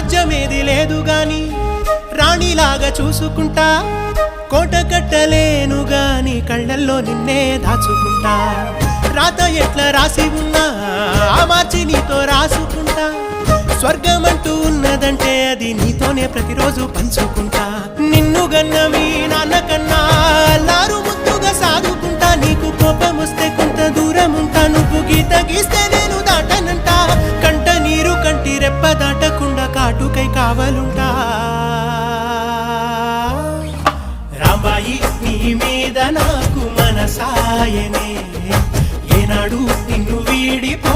రాజ్యమేది లేదు గాని రాణిలాగా చూసుకుంటా కోట కట్టలేను గాని కళ్ళల్లో నిన్నే దాచుకుంటా రాత ఎట్లా రాసి ఉన్నా మార్చి నీతో రాసుకుంటా స్వర్గమంటూ ఉన్నదంటే అది నీతోనే ప్రతిరోజు పంచుకుంటా నిన్ను గన్న మీ నాన్న కన్నా లారు ముద్దుగా సాదుకుంటా నీకు కోపం వస్తే కొంత దూరం ఉంటా నువ్వు గీత గీస్తే నేను దాటనంట కంట నీరు కంటి రెప్ప దాటకుండా కాటుకై కావలుంటా రాంబాయి నీ మీద నాకు మనసాయనే ఏనాడు నిన్ను వీడిపో